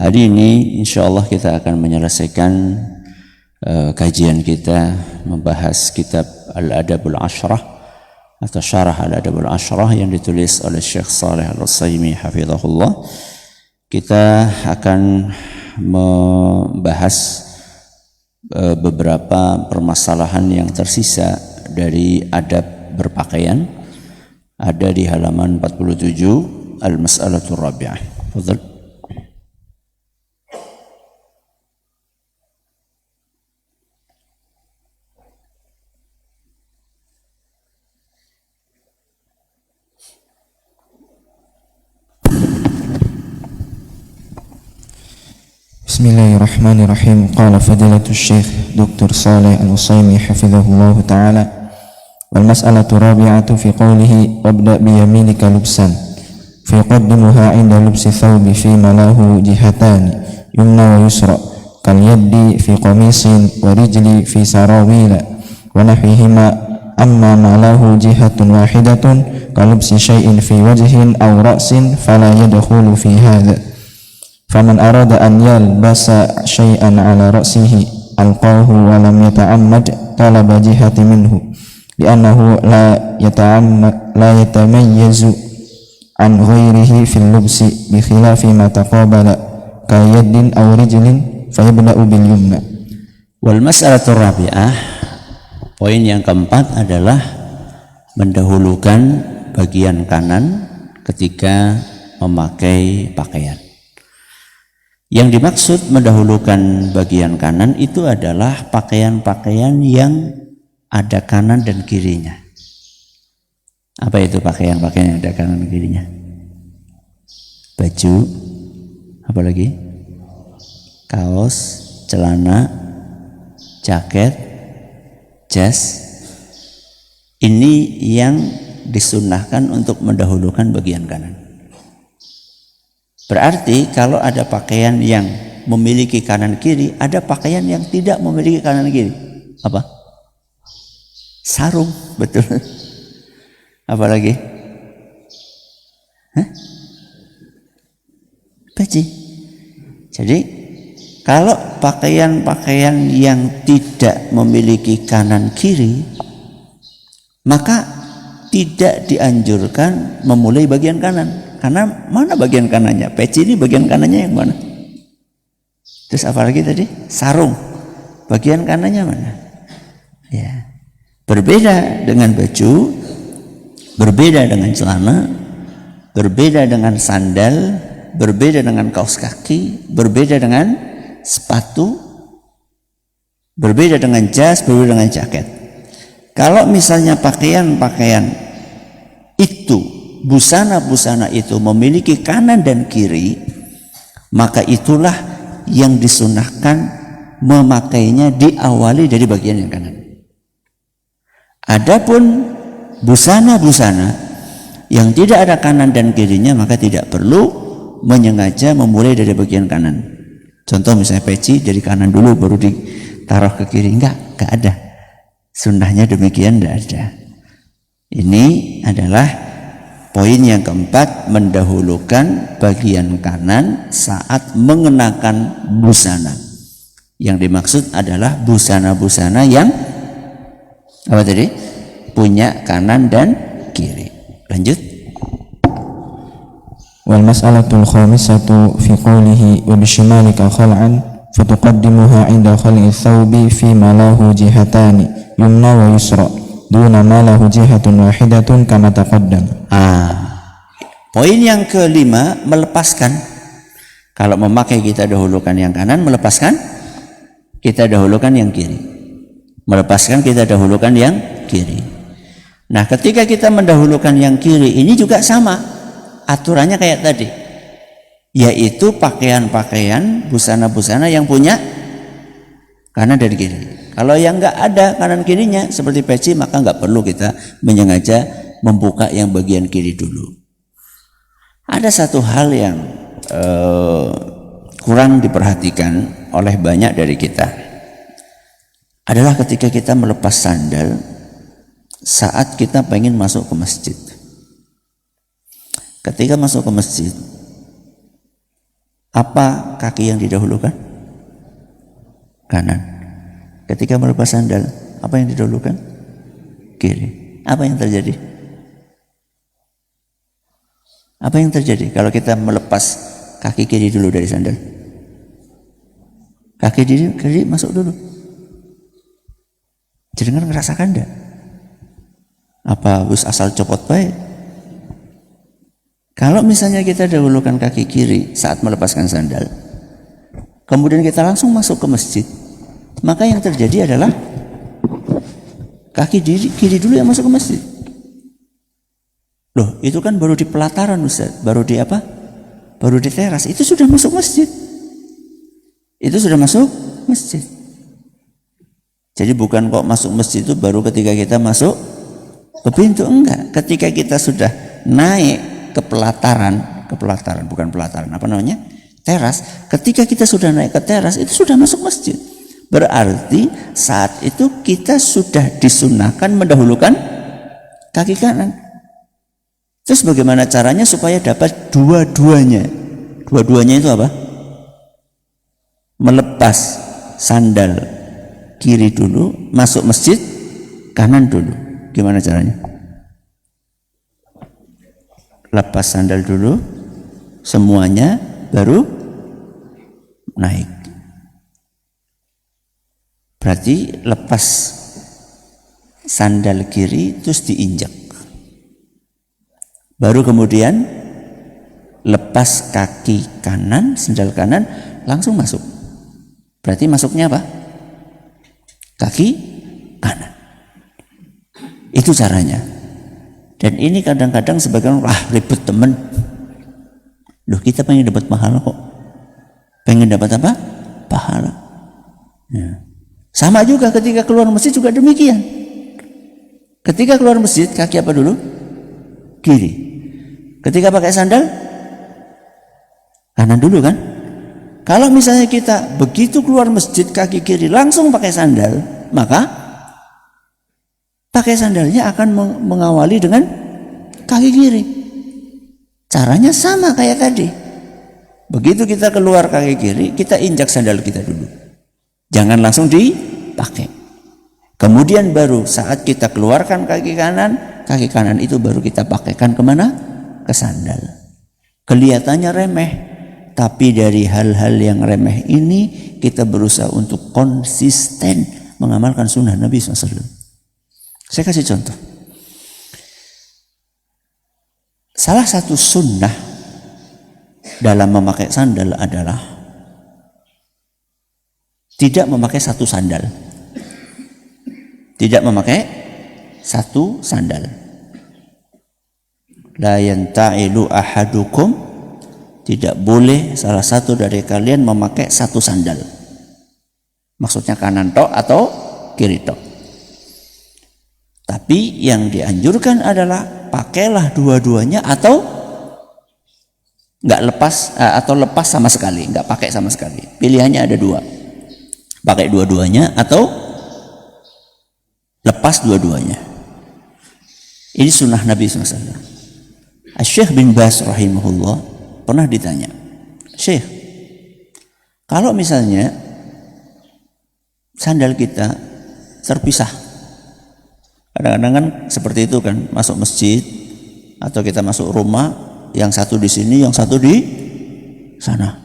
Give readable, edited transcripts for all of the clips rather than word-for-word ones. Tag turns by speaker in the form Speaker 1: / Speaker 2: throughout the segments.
Speaker 1: Hari ini insyaallah kita akan menyelesaikan kajian kita membahas kitab Al-Adabul Ashrah atau Syarah Al-Adabul Ashrah yang ditulis oleh Syekh Shalih Al-Utsaimin hafizahullah. Kita akan membahas beberapa permasalahan yang tersisa dari adab berpakaian. Ada di halaman 47 Al-Mas'alatul Rabi'ah. Fadhal.
Speaker 2: Bismillahirrahmanirrahim. Qala fadilatul Syekh Dr. Shalih Al-Utsaimin hafizahullah ta'ala. Wal mas'alatu rabi'atu fi qawlihi wabda bi yaminika lubsan fa yuqaddimuha 'inda lubsi thawbi fi malahu jihatani yumna wa yusra kal yaddi fi qamisin wa rijli fi sarawila wa nahwihima amma malahu jihatun wahidatun ka lubsi syai'in fi wajhin aw ra'sin fala yadkhulu fi hadha. Faman arada an yalbasa syai'an ala ra'sihi alqahu wa lam yata'ammad talaba jihati minhu li'annahu la yatamayyazu an ghairihi fil lubsi bi khilafi ma taqabala ka yaddin aw rijlin fayabda'u bil yumna.
Speaker 1: Wal mas'alatur rabi'ah, poin yang keempat adalah mendahulukan bagian kanan ketika memakai pakaian. Yang dimaksud mendahulukan bagian kanan itu adalah pakaian-pakaian yang ada kanan dan kirinya. Apa itu pakaian-pakaian yang ada kanan dan kirinya? Baju, apa lagi? Kaos, celana, jaket, jas. Ini yang disunnahkan untuk mendahulukan bagian kanan. Berarti kalau ada pakaian yang memiliki kanan kiri, ada pakaian yang tidak memiliki kanan kiri. Apa? Sarung, betul. Apa lagi? Peci. Jadi kalau pakaian-pakaian yang tidak memiliki kanan kiri, maka tidak dianjurkan memulai bagian kanan. Karena mana bagian kanannya? Peci ini bagian kanannya yang mana? Terus apa lagi tadi? Sarung. Bagian kanannya mana? Ya. Berbeda dengan baju, berbeda dengan celana, berbeda dengan sandal, berbeda dengan kaos kaki, berbeda dengan sepatu, berbeda dengan jas, berbeda dengan jaket. Kalau misalnya pakaian-pakaian itu, busana-busana itu memiliki kanan dan kiri, maka itulah yang disunahkan memakainya diawali dari bagian yang kanan. Adapun busana-busana yang tidak ada kanan dan kirinya, maka tidak perlu menyengaja memulai dari bagian kanan. Contoh misalnya peci dari kanan dulu baru ditaruh ke kiri, enggak ada. Sunnahnya demikian, enggak ada. Ini adalah poin yang keempat, mendahulukan bagian kanan saat mengenakan busana. Yang dimaksud adalah busana-busana yang apa tadi? Punya kanan dan kiri. Lanjut.
Speaker 2: Wal mas'alatul khamisatu fi qawlihi wa bishimalika khal'an fatuqaddimuha 'inda khal'i thawbi fi malahu jihatani yumna wa yusra duna malahu jihatun wahidatun kama taqaddam.
Speaker 1: Poin yang kelima, melepaskan. Kalau memakai kita dahulukan yang kanan, melepaskan kita dahulukan yang kiri. Melepaskan kita dahulukan yang kiri. Nah, ketika kita mendahulukan yang kiri, ini juga sama. Aturannya kayak tadi. Yaitu pakaian-pakaian, busana-busana yang punya kanan dan kiri. Kalau yang enggak ada kanan kirinya seperti peci, maka enggak perlu kita menyengaja membuka yang bagian kiri dulu. Ada satu hal yang kurang diperhatikan oleh banyak dari kita, adalah ketika kita melepas sandal saat kita pengen masuk ke masjid. Ketika masuk ke masjid, Apa kaki yang didahulukan? Kanan. Ketika melepas sandal, apa yang didahulukan? Kiri. Apa yang terjadi? Apa yang terjadi kalau kita melepas kaki kiri dulu dari sandal? Kaki kiri masuk dulu. Jenengan ngerasakan enggak? Apa wis asal copot baik? Kalau misalnya kita dahulukan kaki kiri saat melepaskan sandal, kemudian kita langsung masuk ke masjid, maka yang terjadi adalah kaki kiri dulu yang masuk ke masjid. Loh, itu kan baru di pelataran Ustaz, baru di apa? Baru di teras, itu sudah masuk masjid. Itu sudah masuk masjid. Jadi bukan kok masuk masjid itu baru ketika kita masuk ke pintu, enggak. Ketika kita sudah naik ke pelataran, bukan pelataran, apa namanya? Teras. Ketika kita sudah naik ke teras, itu sudah masuk masjid. Berarti saat itu kita sudah disunahkan mendahulukan kaki kanan. Terus bagaimana caranya supaya dapat dua-duanya? Dua-duanya itu apa? Melepas sandal kiri dulu, masuk masjid kanan dulu. Gimana caranya? Lepas sandal dulu semuanya, baru naik. Berarti lepas sandal kiri terus diinjak, baru kemudian lepas kaki kanan, sandal kanan, langsung masuk. Berarti masuknya apa? Kaki kanan. Itu caranya. Dan ini kadang-kadang sebagian ribet teman. Loh, kita pengen dapat pahala kok. Pengen dapat apa? Pahala. Ya. Sama juga ketika keluar masjid juga demikian. Ketika keluar masjid, kaki apa dulu? Kiri. Ketika pakai sandal, kanan dulu kan? Kalau misalnya kita begitu keluar masjid kaki kiri langsung pakai sandal, maka pakai sandalnya akan mengawali dengan kaki kiri. Caranya sama kayak tadi. Begitu kita keluar kaki kiri, kita injak sandal kita dulu. Jangan langsung dipakai. Kemudian baru saat kita keluarkan kaki kanan itu baru kita pakaikan kemana? Ke sandal. Kelihatannya remeh, tapi dari hal-hal yang remeh ini kita berusaha untuk konsisten mengamalkan sunnah Nabi SAW. Saya kasih contoh. Salah satu sunnah dalam memakai sandal adalah tidak memakai satu sandal. Tidak memakai satu sandal. La yanta'ilu ahadukum, tidak boleh salah satu dari kalian memakai satu sandal. Maksudnya kanan tok atau kiri tok. Tapi yang dianjurkan adalah pakailah dua-duanya atau nggak lepas atau lepas sama sekali, nggak pakai sama sekali. Pilihannya ada dua, pakai dua-duanya atau lepas dua-duanya. Ini sunnah Nabi SAW. Syekh bin Baz rahimahullah pernah ditanya, Syekh, kalau misalnya sandal kita terpisah, kadang-kadang kan seperti itu kan, masuk masjid atau kita masuk rumah, yang satu di sini, yang satu di sana.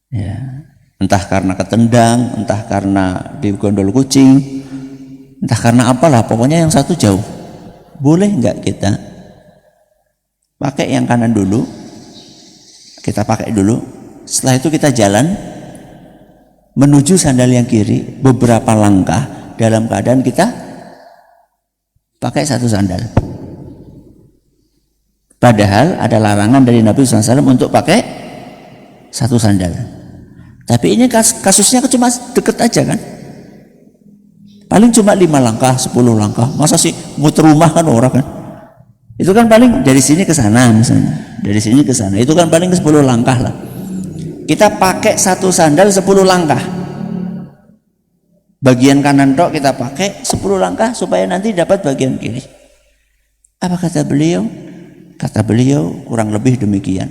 Speaker 1: Ya, entah karena ketendang, entah karena digondol kucing, entah karena apalah, pokoknya yang satu jauh. Boleh nggak kita pakai yang kanan dulu? Kita pakai dulu. Setelah itu kita jalan menuju sandal yang kiri beberapa langkah dalam keadaan kita pakai satu sandal. Padahal ada larangan dari Nabi SAW untuk pakai satu sandal. Tapi ini kasusnya cuma deket aja kan. Paling cuma 5 langkah, 10 langkah. Masa sih muter rumah kan orang kan. Itu kan paling dari sini ke sana misalnya. Dari sini ke sana. Itu kan paling ke 10 langkah lah. Kita pakai satu sandal 10 langkah. Bagian kanan tok kita pakai 10 langkah supaya nanti dapat bagian kiri. Apa kata beliau? Kata beliau kurang lebih demikian.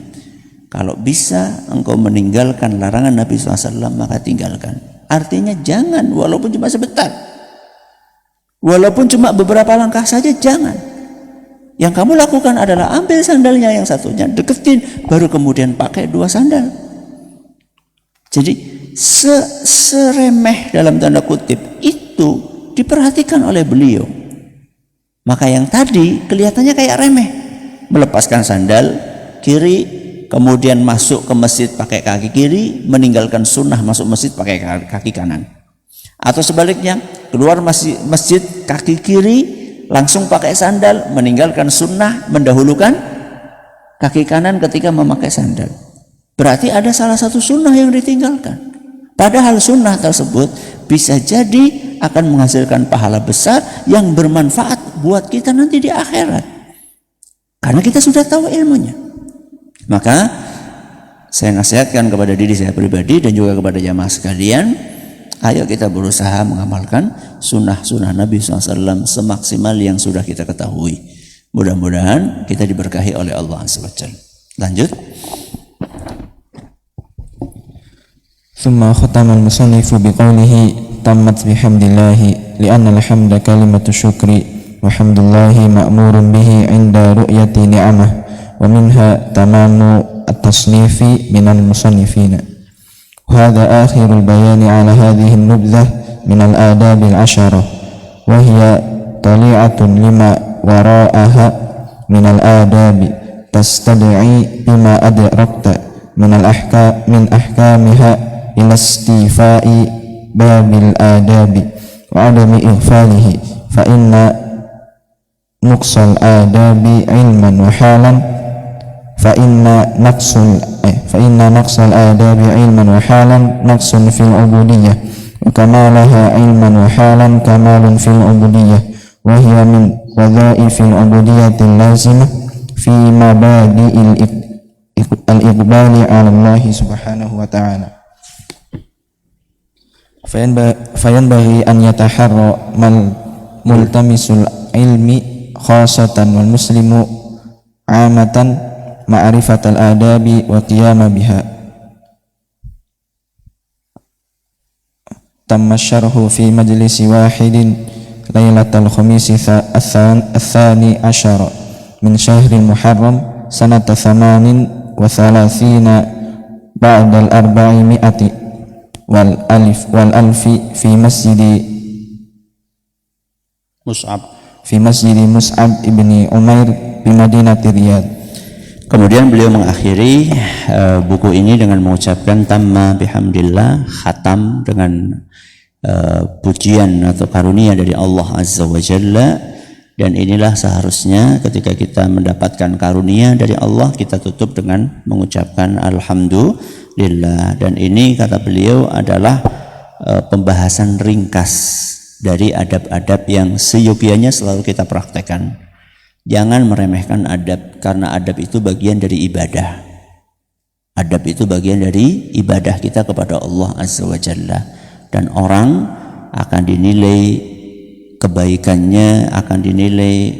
Speaker 1: Kalau bisa engkau meninggalkan larangan Nabi SAW, maka tinggalkan. Artinya jangan, walaupun cuma sebentar, walaupun cuma beberapa langkah saja, jangan. Yang kamu lakukan adalah ambil sandalnya yang satunya, deketin, baru kemudian pakai 2 sandal. Jadi seremeh dalam tanda kutip itu diperhatikan oleh beliau. Maka yang tadi kelihatannya kayak remeh, melepaskan sandal kiri, kemudian masuk ke masjid pakai kaki kiri, meninggalkan sunnah masuk masjid pakai kaki kanan. Atau sebaliknya, keluar masjid kaki kiri, langsung pakai sandal, meninggalkan sunnah, mendahulukan kaki kanan ketika memakai sandal. Berarti ada salah satu sunnah yang ditinggalkan. Padahal sunnah tersebut bisa jadi akan menghasilkan pahala besar yang bermanfaat buat kita nanti di akhirat. Karena kita sudah tahu ilmunya. Maka saya nasihatkan kepada diri saya pribadi dan juga kepada jamaah sekalian, ayo kita berusaha mengamalkan sunnah-sunnah Nabi SAW semaksimal yang sudah kita ketahui. Mudah-mudahan kita diberkahi oleh Allah SWT. Lanjut.
Speaker 2: ثم ختم المصنف بقوله تمت بحمد الله لأن الحمد كلمة الشكر وحمد الله مأمور به عند رؤية نعمه ومنها تمام التصنيف من المصنفين. وهذا آخر البيان على هذه النبذة من الآداب العشرة، وهي طليعة لما وراءها من الآداب تستدعي بما أدركت من أحكامها إلى استيفاء باب الآداب وعدم إغفاله، فإن نقص الآداب علما وحالا فإن نقص الآداب علما وحالا نقص في العبودية، وكمالها علما وحالا كمال في العبودية، وهي من وظائف العبودية اللازمة في مبادئ الإقبال على الله سبحانه وتعالى. فينبغي أن يتحرى ملتمس العلم خاصة والمسلم عامة معرفة الآداب وقيام بها. تم الشرح في مجلس واحد ليلة الخميس الثاني عشر من شهر المحرم سنة 38 بعد 400 والألف في مسجد مصعب ابن عمير بمدينة رياض.
Speaker 1: Kemudian beliau mengakhiri buku ini dengan mengucapkan tamma bihamdillah, khatam dengan pujian atau karunia dari Allah Azza wa Jalla. Dan inilah seharusnya ketika kita mendapatkan karunia dari Allah, kita tutup dengan mengucapkan alhamdulillah. Dan ini kata beliau adalah pembahasan ringkas dari adab-adab yang seyogianya selalu kita praktekkan. Jangan meremehkan adab, karena adab itu bagian dari ibadah. Adab itu bagian dari ibadah kita kepada Allah Azza wa Jalla. Dan orang akan dinilai kebaikannya, akan dinilai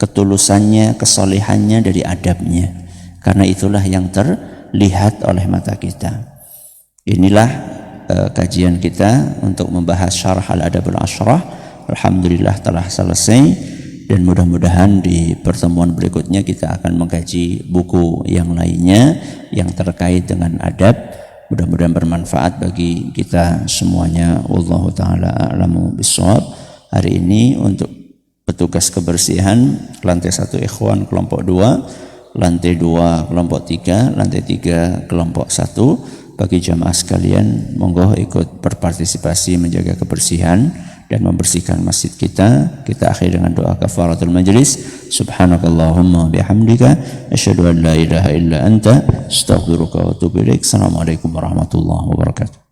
Speaker 1: ketulusannya, kesolehannya dari adabnya. Karena itulah yang terlihat oleh mata kita. Inilah kajian kita untuk membahas syarah al-adabul asyrah. Alhamdulillah telah selesai. Dan mudah-mudahan di pertemuan berikutnya kita akan mengkaji buku yang lainnya yang terkait dengan adab. Mudah-mudahan bermanfaat bagi kita semuanya. Wallahu ta'ala a'lamu bissawab. Hari ini untuk petugas kebersihan lantai 1 ikhwan kelompok 2, lantai 2 kelompok 3, lantai 3 kelompok 1. Bagi jamaah sekalian, monggo ikut berpartisipasi menjaga kebersihan dan membersihkan masjid kita. Kita akhiri dengan doa kafaratul majlis. Subhanakallahumma bihamdika asyhadu an la ilaha illa anta astaghfiruka wa atubu ilaik. Assalamualaikum warahmatullahi wabarakatuh.